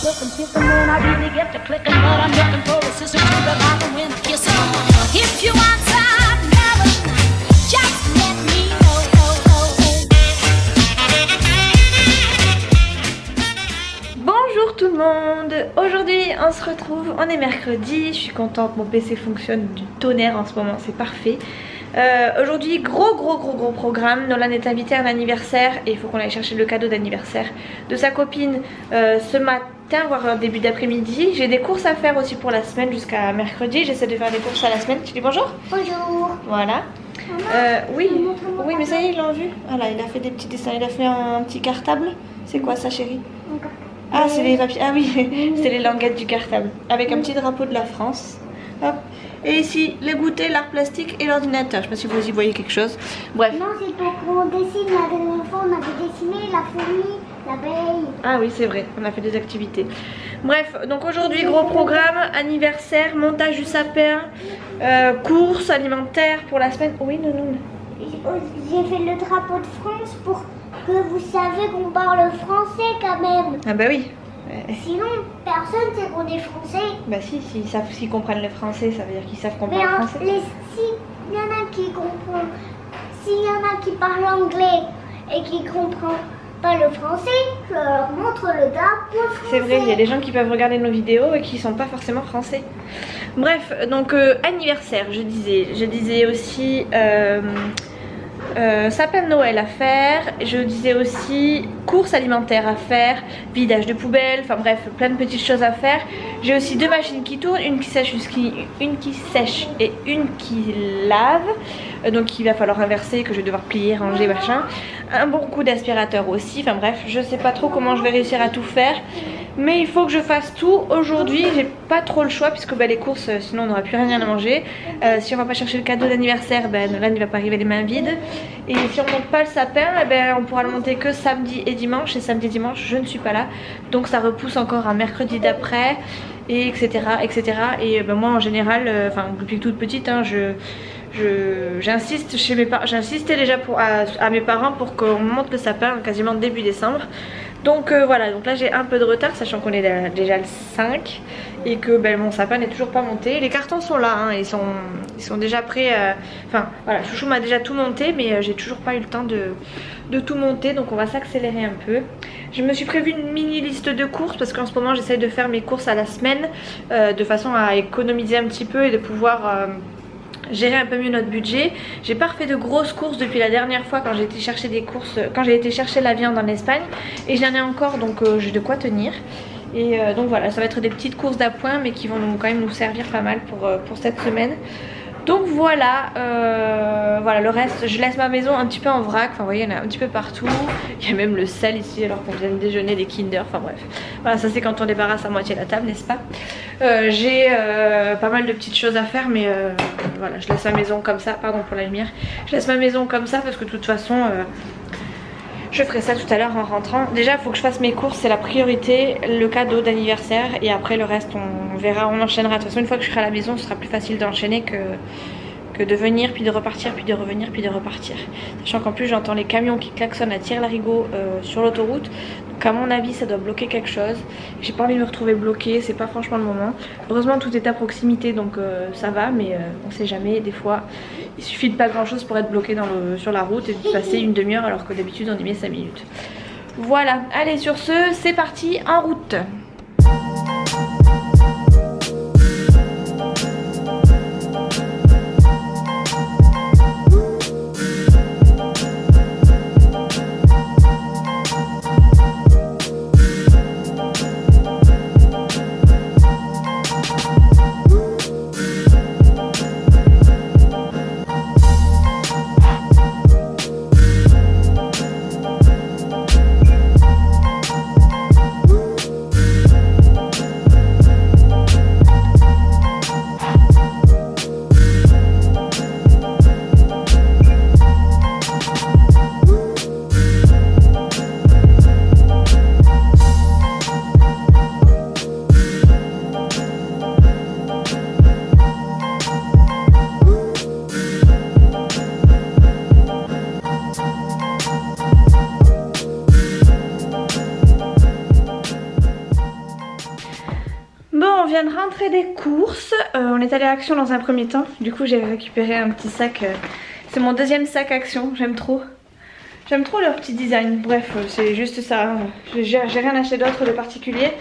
looking, picking when I really get to clicking, but I'm looking for a sister to revive and win a kiss. If you want some loving, just let me know. Bonjour tout le monde. Aujourd'hui on se retrouve, on est mercredi, je suis contente, mon PC fonctionne du tonnerre en ce moment, c'est parfait. Aujourd'hui gros programme. Nolan est invité à un anniversaire et il faut qu'on aille chercher le cadeau d'anniversaire de sa copine ce matin, voire début d'après-midi. J'ai des courses à faire aussi pour la semaine jusqu'à mercredi. J'essaie de faire des courses à la semaine. Tu dis bonjour? Bonjour. Voilà. Oui, mais ça y est, ils l'ont vu. Voilà, il a fait des petits dessins, il a fait un petit cartable. C'est quoi ça, chérie? Ah, c'est les papiers. Ah oui, c'est les languettes du cartable avec un petit drapeau de la France. Hop. Et ici, les goûters, l'art plastique et l'ordinateur. Je sais pas si vous y voyez quelque chose. Bref. Non, c'est pour qu'on dessine. La dernière fois, on avait dessiné la fourmi, l'abeille. Ah oui, c'est vrai, on a fait des activités. Bref, donc aujourd'hui, gros programme, anniversaire, montage du sapin, courses alimentaires pour la semaine. Oui, non. J'ai fait le drapeau de France pour que vous savez qu'on parle français quand même. Ah bah oui. Sinon, personne sait qu'on est français. Bah si, s'ils comprennent le français, ça veut dire qu'ils savent qu'on Mais parle français. s'il y en a qui comprennent, s'il y en a qui parlent anglais et qui comprennent pas le français, je leur montre le drapeau français. C'est vrai, il y a des gens qui peuvent regarder nos vidéos et qui sont pas forcément français. Bref, donc anniversaire, je disais aussi sapin de Noël à faire, je disais aussi courses alimentaires à faire, vidage de poubelle, enfin bref, plein de petites choses à faire. J'ai aussi deux machines qui tournent, une qui sèche et une qui lave, donc il va falloir inverser, que je vais devoir plier, ranger, machin. Un bon coup d'aspirateur aussi, enfin bref, je sais pas trop comment je vais réussir à tout faire, mais il faut que je fasse tout aujourd'hui. J'ai pas trop le choix puisque les courses, sinon on n'aura plus rien à manger. Si on va pas chercher le cadeau d'anniversaire, Nolan il va pas arriver les mains vides. Et si on monte pas le sapin, on pourra le monter que samedi et dimanche. Et samedi et dimanche je ne suis pas là, donc ça repousse encore un mercredi d'après, et etc. Et moi en général, depuis toute petite, j'insistais déjà à mes parents pour qu'on monte le sapin quasiment début décembre. Donc voilà, donc là j'ai un peu de retard, sachant qu'on est déjà le 5 et que mon sapin n'est toujours pas monté. Les cartons sont là, ils sont déjà prêts. Enfin voilà, Chouchou m'a déjà tout monté, mais j'ai toujours pas eu le temps de tout monter, donc on va s'accélérer un peu. Je me suis prévu une mini liste de courses parce qu'en ce moment j'essaye de faire mes courses à la semaine de façon à économiser un petit peu et de pouvoir gérer un peu mieux notre budget. J'ai pas refait de grosses courses depuis la dernière fois quand j'ai été chercher des courses, quand j'ai été chercher la viande en Espagne, et j'en ai encore, donc j'ai de quoi tenir. Et donc voilà, ça va être des petites courses d'appoint mais qui vont quand même nous servir pas mal pour cette semaine. Donc voilà, voilà, le reste, je laisse ma maison un petit peu en vrac. Enfin vous voyez, il y en a un petit peu partout. Il y a même le sel ici alors qu'on vient de déjeuner, des Kinder, enfin bref. Voilà, ça c'est quand on débarrasse à moitié la table, n'est-ce pas? J'ai pas mal de petites choses à faire, mais voilà, je laisse ma maison comme ça. Pardon pour la lumière. Je laisse ma maison comme ça parce que de toute façon je ferai ça tout à l'heure en rentrant. Déjà il faut que je fasse mes courses, c'est la priorité, le cadeau d'anniversaire, et après le reste on verra, on enchaînera. De toute façon une fois que je serai à la maison ce sera plus facile d'enchaîner que de venir puis de repartir puis de revenir puis de repartir. Sachant qu'en plus j'entends les camions qui klaxonnent à tire-larigot sur l'autoroute. Donc à mon avis ça doit bloquer quelque chose. J'ai pas envie de me retrouver bloquée, c'est pas franchement le moment. Heureusement tout est à proximité donc ça va, mais on sait jamais, des fois il suffit de pas grand chose pour être bloqué sur la route et de passer une demi-heure alors que d'habitude on y met 5 minutes. Voilà, allez sur ce, c'est parti, en route. on vient de rentrer des courses. On est allé à Action dans un premier temps. Du coup j'ai récupéré un petit sac. C'est mon deuxième sac Action, j'aime trop. J'aime trop leur petit design. Bref, c'est juste ça. J'ai rien acheté d'autre de particulier.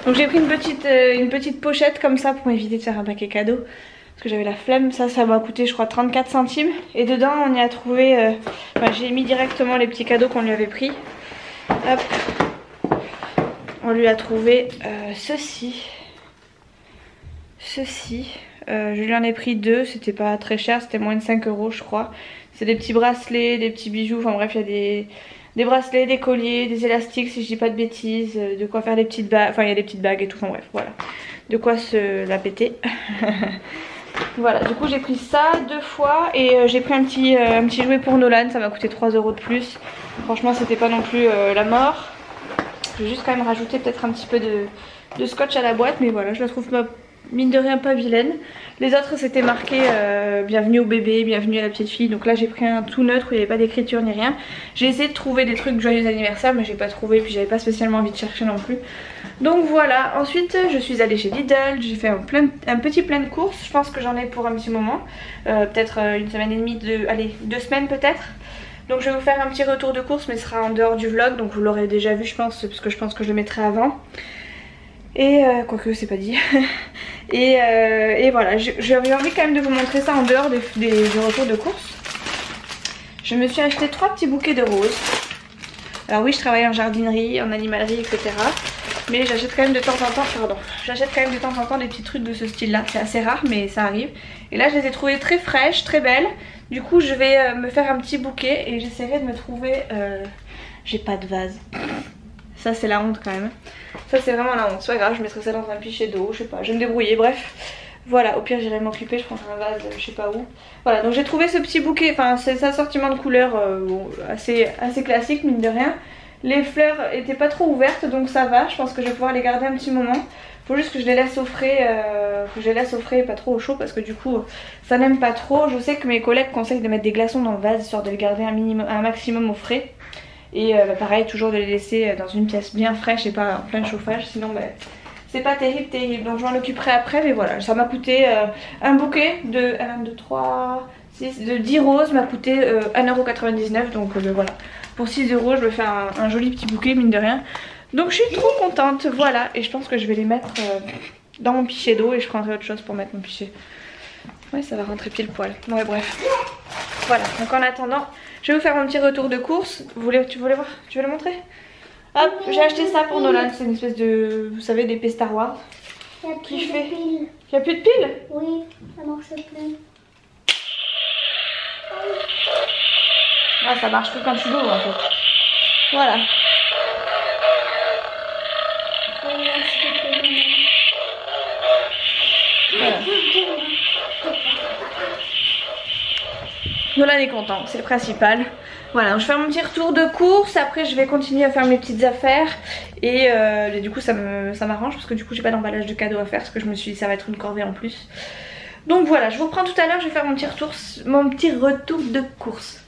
Donc j'ai pris une petite pochette comme ça pour éviter de faire un paquet cadeau. Parce que j'avais la flemme. Ça m'a coûté je crois 34 centimes. Et dedans on y a trouvé... j'ai mis directement les petits cadeaux qu'on lui avait pris. Hop. On lui a trouvé ceci. Je lui en ai pris 2, c'était pas très cher, c'était moins de 5 € je crois. C'est des petits bracelets, des petits bijoux, enfin bref il y a des bracelets, des colliers, des élastiques si je dis pas de bêtises, de quoi faire des petites bagues, enfin il y a des petites bagues et tout, enfin bref voilà. De quoi se la péter. Voilà, du coup j'ai pris ça 2 fois et j'ai pris un petit jouet pour Nolan, ça m'a coûté 3 € de plus. Franchement c'était pas non plus la mort. Je vais juste quand même rajouter peut-être un petit peu de scotch à la boîte, mais voilà, je la trouve pas, mine de rien pas vilaine. Les autres c'était marqué bienvenue au bébé, bienvenue à la petite fille. Donc là j'ai pris un tout neutre où il n'y avait pas d'écriture ni rien. J'ai essayé de trouver des trucs joyeux anniversaire mais j'ai pas trouvé, puis j'avais pas spécialement envie de chercher non plus. Donc voilà, ensuite je suis allée chez Lidl, j'ai fait un petit plein de courses. Je pense que j'en ai pour un petit moment, peut-être une semaine et demie, allez 2 semaines peut-être. Donc je vais vous faire un petit retour de course mais ce sera en dehors du vlog, donc vous l'aurez déjà vu je pense, parce que je pense que je le mettrai avant. Et quoique c'est pas dit. et voilà, j'avais envie quand même de vous montrer ça en dehors du retour de course. Je me suis acheté 3 petits bouquets de roses. Alors oui, je travaille en jardinerie, en animalerie, etc. Mais j'achète quand même de temps en temps, des petits trucs de ce style là. C'est assez rare mais ça arrive. Et là je les ai trouvées très fraîches, très belles. Du coup je vais me faire un petit bouquet et j'essaierai de me trouver... J'ai pas de vase. Ça c'est la honte quand même. Ça c'est vraiment la honte. C'est pas grave, je mettrai ça dans un pichet d'eau, je sais pas, je vais me débrouiller, bref. Voilà, au pire j'irai m'occuper, je prendrai un vase, je sais pas où. Voilà, donc j'ai trouvé ce petit bouquet, enfin c'est un assortiment de couleurs assez classique mine de rien. Les fleurs étaient pas trop ouvertes donc ça va, je pense que je vais pouvoir les garder un petit moment. Faut juste que je les laisse au frais, pas trop au chaud parce que du coup ça n'aime pas trop. Je sais que mes collègues conseillent de mettre des glaçons dans le vase histoire de les garder un maximum au frais. Et pareil, toujours de les laisser dans une pièce bien fraîche et pas en plein chauffage, sinon c'est pas terrible. Donc je m'en occuperai après, mais voilà, ça m'a coûté un bouquet de 1, 2, 3, 6, de 10 roses m'a coûté 1,99 €. Donc voilà, pour 6 € je me fais un joli petit bouquet mine de rien. Donc je suis trop contente, voilà, et je pense que je vais les mettre dans mon pichet d'eau et je prendrai autre chose pour mettre mon pichet. Ouais, ça va rentrer pile poil. Ouais, bref. Voilà, donc en attendant, je vais vous faire un petit retour de course. Tu veux le montrer? Hop, j'ai acheté ça pour Nolan, c'est une espèce de, vous savez, d'épée Star Wars. Il n'y a plus de piles. Il n'y a plus de piles? Oui, ça marche plus. Ah, ça marche que quand tu l'ouvres en fait. Voilà. Voilà. Nolan est content, c'est le principal. Voilà, donc je fais mon petit retour de course. Après je vais continuer à faire mes petites affaires. Et du coup ça m'arrange parce que du coup j'ai pas d'emballage de cadeaux à faire. Parce que je me suis dit ça va être une corvée en plus. Donc voilà, je vous reprends tout à l'heure. Je vais faire mon petit retour de course.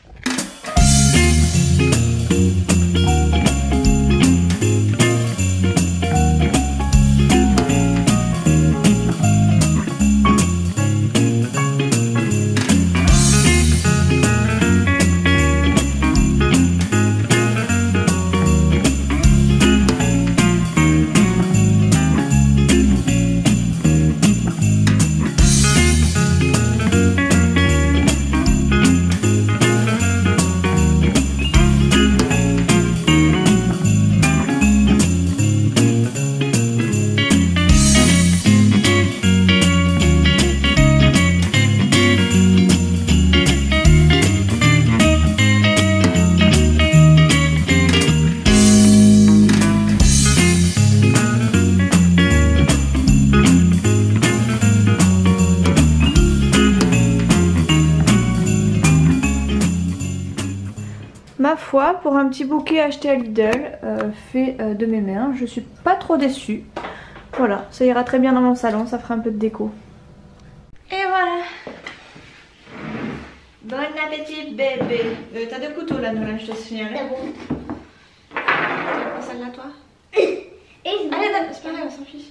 Ma foi, pour un petit bouquet acheté à Lidl, fait de mes mains, je suis pas trop déçue. Voilà, ça ira très bien dans mon salon, ça fera un peu de déco. Et voilà. Bon appétit bébé. T'as 2 couteaux là, Nolan, je te signale. C'est bon. Tu veux prendre celle-là toi? Et Allez, c'est pas grave, on s'en fiche.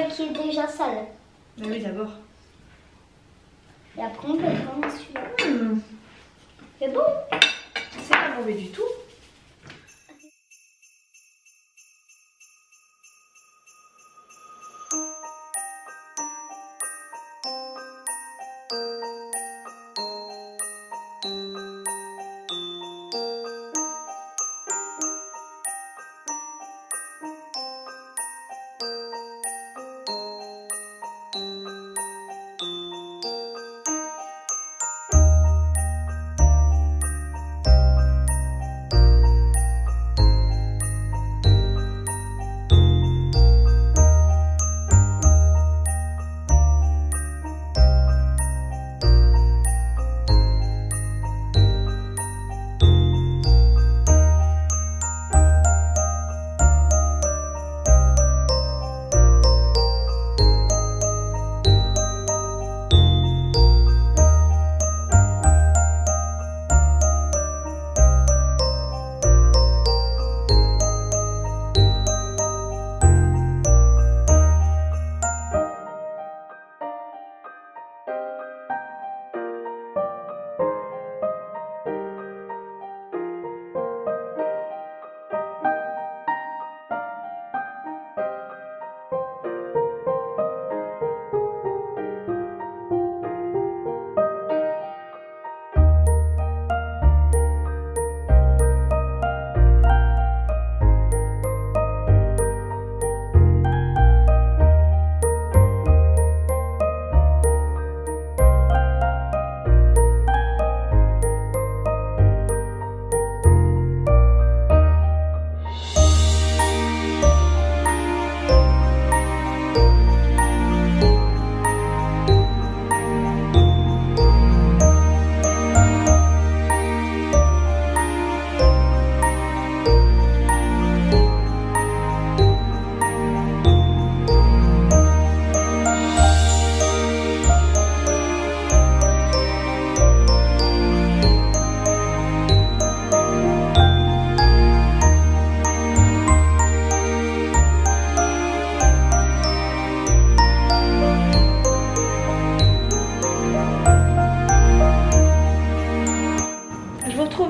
qui est déjà sale. Mais oui, d'abord. Et après, on peut prendre celui-là. C'est bon. C'est pas mauvais du tout.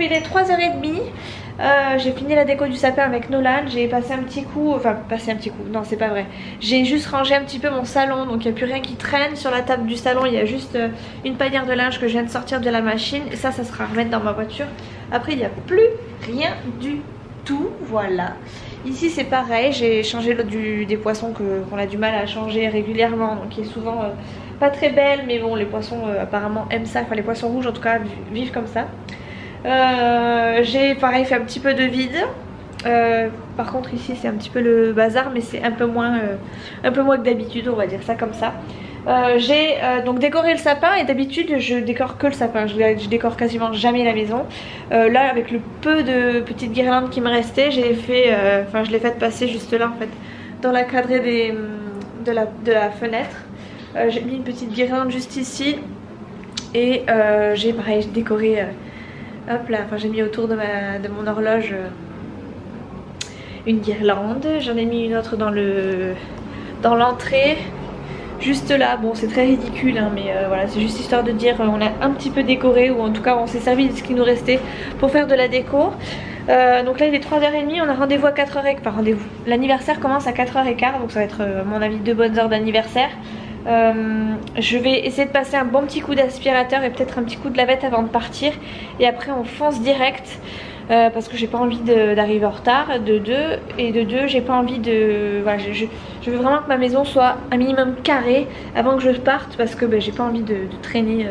Il est 3h30. J'ai fini la déco du sapin avec Nolan. J'ai passé un petit coup, non c'est pas vrai. J'ai juste rangé un petit peu mon salon, donc il n'y a plus rien qui traîne. Sur la table du salon il y a juste une panière de linge que je viens de sortir de la machine. Et ça sera à remettre dans ma voiture. Après il n'y a plus rien du tout, voilà. Ici c'est pareil, j'ai changé l'eau des poissons qu'on a du mal à changer régulièrement, donc qui est souvent pas très belle, mais bon les poissons apparemment aiment ça, enfin les poissons rouges en tout cas vivent comme ça. J'ai pareil fait un petit peu de vide. Par contre ici c'est un petit peu le bazar, mais c'est un peu moins que d'habitude, on va dire ça comme ça. J'ai donc décoré le sapin, et d'habitude je décore que le sapin, je décore quasiment jamais la maison. Là avec le peu de petites guirlandes qui me restaient, j'ai fait, je l'ai fait passer juste là en fait, dans la cadrée de la fenêtre. J'ai mis une petite guirlande juste ici, et j'ai pareil décoré. Hop là, j'ai mis autour de mon horloge une guirlande. J'en ai mis une autre dans l'entrée, juste là. Bon c'est très ridicule hein, mais voilà, c'est juste histoire de dire on a un petit peu décoré, ou en tout cas on s'est servi de ce qui nous restait pour faire de la déco. Donc là il est 3h30, on a rendez-vous à 4h15, enfin rendez-vous, l'anniversaire commence à 4h15, donc ça va être à mon avis 2 bonnes heures d'anniversaire. Je vais essayer de passer un bon petit coup d'aspirateur et peut-être un petit coup de lavette avant de partir, et après on fonce direct parce que j'ai pas envie d'arriver en retard, de deux j'ai pas envie de... Voilà, je veux vraiment que ma maison soit un minimum carrée avant que je parte, parce que j'ai pas envie de traîner,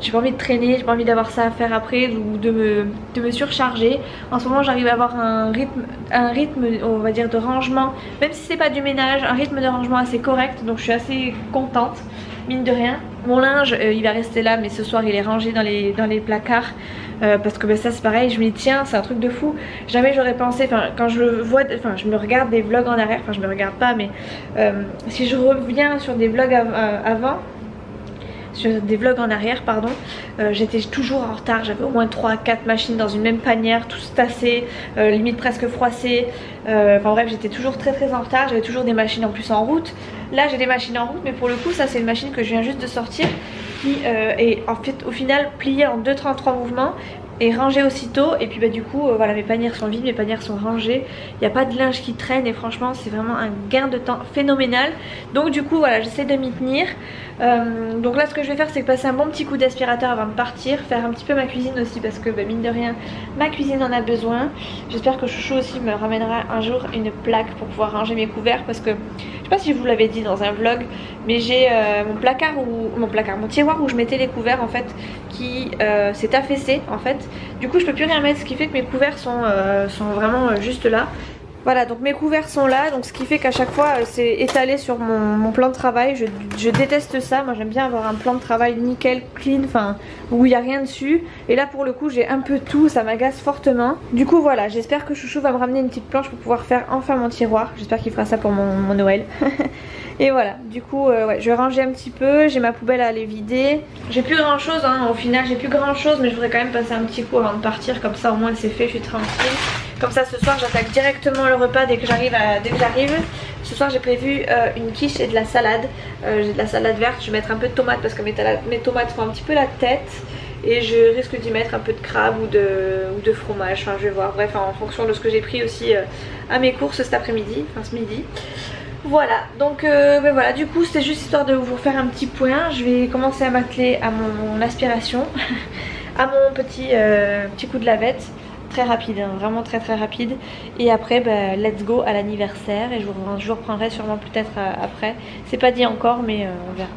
j'ai pas envie d'avoir ça à faire après, ou de me surcharger. En ce moment j'arrive à avoir un rythme on va dire de rangement, même si c'est pas du ménage, un rythme de rangement assez correct, donc je suis assez contente mine de rien. Mon linge il va rester là, mais ce soir il est rangé dans les placards, parce que ça c'est pareil, je me dis tiens c'est un truc de fou, jamais j'aurais pensé, quand je vois, je me regarde des vlogs en arrière, je me regarde pas, mais si je reviens sur des vlogs avant, sur des vlogs en arrière pardon, j'étais toujours en retard, j'avais au moins 3-4 machines dans une même panière, tous tassés, limite presque froissés, bref j'étais toujours très en retard, j'avais toujours des machines en plus en route, Là j'ai des machines en route, mais pour le coup ça c'est une machine que je viens juste de sortir qui est en fait au final pliée en 2-3 mouvements et rangée aussitôt. Et puis bah du coup voilà, mes panières sont vides, mes panières sont rangées, il n'y a pas de linge qui traîne et franchement c'est vraiment un gain de temps phénoménal. Donc du coup voilà, j'essaie de m'y tenir. Donc là ce que je vais faire c'est passer un bon petit coup d'aspirateur avant de partir, faire un petit peu ma cuisine aussi parce que bah, mine de rien ma cuisine en a besoin. J'espère que Chouchou aussi me ramènera un jour une plaque pour pouvoir ranger mes couverts, parce que je sais pas si je vous l'avais dit dans un vlog, mais j'ai mon tiroir où je mettais les couverts en fait qui s'est affaissé en fait. Du coup je peux plus rien mettre, ce qui fait que mes couverts sont vraiment juste là. Voilà, donc mes couverts sont là, donc ce qui fait qu'à chaque fois c'est étalé sur mon plan de travail. Je déteste ça, moi j'aime bien avoir un plan de travail nickel, clean, enfin où il n'y a rien dessus. Et là pour le coup j'ai un peu tout, ça m'agace fortement. Du coup voilà, j'espère que Chouchou va me ramener une petite planche pour pouvoir faire enfin mon tiroir. J'espère qu'il fera ça pour mon Noël. Et voilà, du coup ouais, je vais ranger un petit peu, j'ai ma poubelle à aller vider. J'ai plus grand chose hein, au final j'ai plus grand chose, mais je voudrais quand même passer un petit coup avant de partir, comme ça au moins c'est fait, je suis tranquille. Comme ça ce soir j'attaque directement le repas dès que j'arrive. Ce soir j'ai prévu une quiche et de la salade. J'ai de la salade verte, je vais mettre un peu de tomates parce que mes tomates font un petit peu la tête. Et je risque d'y mettre un peu de crabe ou de fromage, enfin je vais voir. Bref, en fonction de ce que j'ai pris aussi à mes courses cet après-midi, enfin ce midi. Voilà, donc ben voilà, du coup c'était juste histoire de vous faire un petit point. Je vais commencer à m'atteler à mon aspiration, à mon petit coup de lavette. Très rapide, hein, vraiment très rapide. Et après bah, let's go à l'anniversaire. Et je vous reprendrai sûrement peut-être après. C'est pas dit encore mais on verra.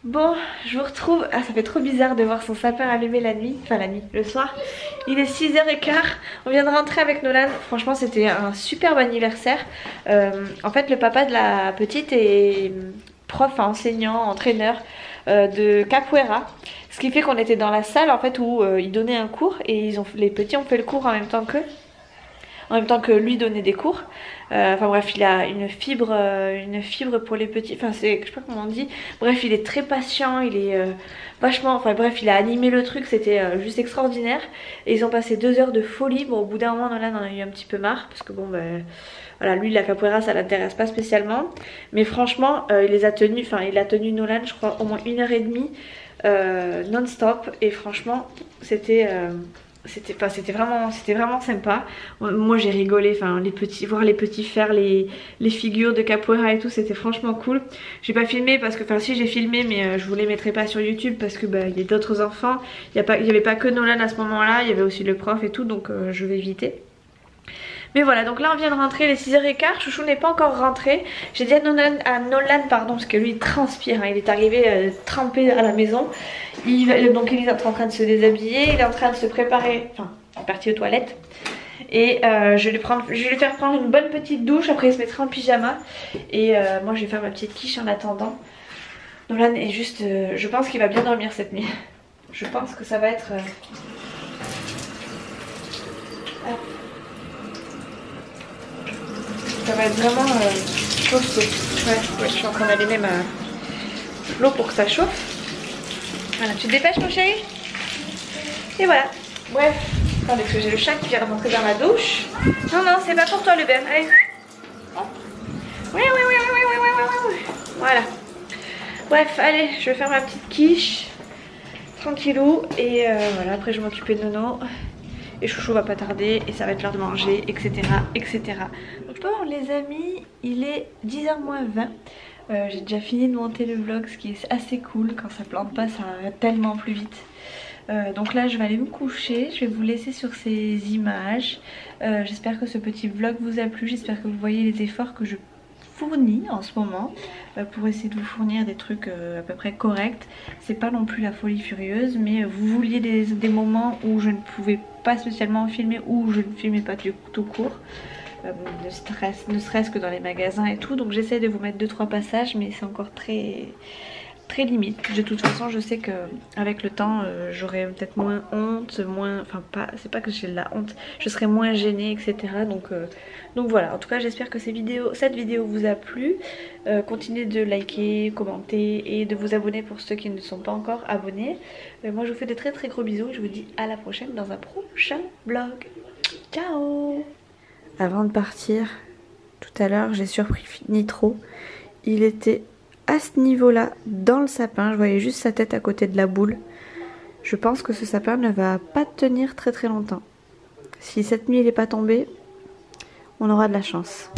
Bon, je vous retrouve. Ah, ça fait trop bizarre de voir son sapin allumé la nuit. Enfin la nuit, le soir. Il est 6h15. On vient de rentrer avec Nolan. Franchement c'était un superbe anniversaire. En fait le papa de la petite est prof, enseignant, entraîneur de capoeira. Ce qui fait qu'on était dans la salle en fait où ils donnaient un cours. Et les petits ont fait le cours en même temps que lui donnait des cours. Enfin bref, il a une fibre pour les petits. Enfin je sais pas comment on dit. Bref, il est très patient, il est vachement. Enfin bref, il a animé le truc, c'était juste extraordinaire. Et ils ont passé 2 heures de folie. Bon, au bout d'un moment, Nolan en a eu un petit peu marre parce que bon ben voilà, lui la capoeira ça l'intéresse pas spécialement. Mais franchement, il a tenu Nolan, je crois, au moins 1h30 non-stop. Et franchement, c'était vraiment sympa. Moi j'ai rigolé, enfin voir les petits faire les figures de capoeira et tout, c'était franchement cool. J'ai pas filmé parce que, enfin si j'ai filmé mais je vous les mettrai pas sur YouTube parce que bah, il y a d'autres enfants. Il y avait pas que Nolan à ce moment là, il y avait aussi le prof et tout, donc je vais éviter. Mais voilà, donc là on vient de rentrer, les 6h15, Chouchou n'est pas encore rentré. J'ai dit à Nolan, pardon, parce que lui il transpire, hein, il est arrivé trempé à la maison. Donc il est en train de se déshabiller, il est en train de se préparer, enfin il est parti aux toilettes. Et je vais lui faire prendre une bonne petite douche, après il se mettra en pyjama. Et moi je vais faire ma petite quiche en attendant. Nolan est juste, je pense qu'il va bien dormir cette nuit. Je pense que ça va être... Ça va être vraiment costaud. Ouais, je suis en train d'allumer l'eau pour que ça chauffe. Voilà, tu te dépêches mon chéri. Et voilà. Bref, attendez parce que j'ai le chat qui vient de rentrer dans la douche. Non, c'est pas pour toi le bain. Allez. Oui. Voilà. Bref, allez, je vais faire ma petite quiche. Tranquillou. Et voilà, après je vais m'occuper de Nono. Et Chouchou va pas tarder et ça va être l'heure de manger, etc. Donc bon les amis, il est 10h moins 20. J'ai déjà fini de monter le vlog, ce qui est assez cool. Quand ça plante pas, ça va tellement plus vite. Donc là je vais aller me coucher, je vais vous laisser sur ces images. J'espère que ce petit vlog vous a plu, j'espère que vous voyez les efforts que je fournis en ce moment pour essayer de vous fournir des trucs à peu près corrects. C'est pas non plus la folie furieuse, mais vous vouliez des moments où je ne pouvais pas spécialement filmer, ou je ne filmais pas tout court, ne serait-ce que dans les magasins et tout. Donc j'essaie de vous mettre 2-3 passages, mais c'est encore très limite. De toute façon je sais que avec le temps j'aurai peut-être moins honte, c'est pas que j'ai de la honte, je serai moins gênée, etc. Donc voilà, en tout cas j'espère que cette vidéo vous a plu. Continuez de liker, commenter et de vous abonner pour ceux qui ne sont pas encore abonnés. Moi je vous fais de très gros bisous et je vous dis à la prochaine dans un prochain vlog. Ciao. Avant de partir, tout à l'heure j'ai surpris Nitro. il était à ce niveau-là dans le sapin. Je voyais juste sa tête à côté de la boule. Je pense que ce sapin ne va pas tenir très longtemps. Si cette nuit il n'est pas tombé, on aura de la chance.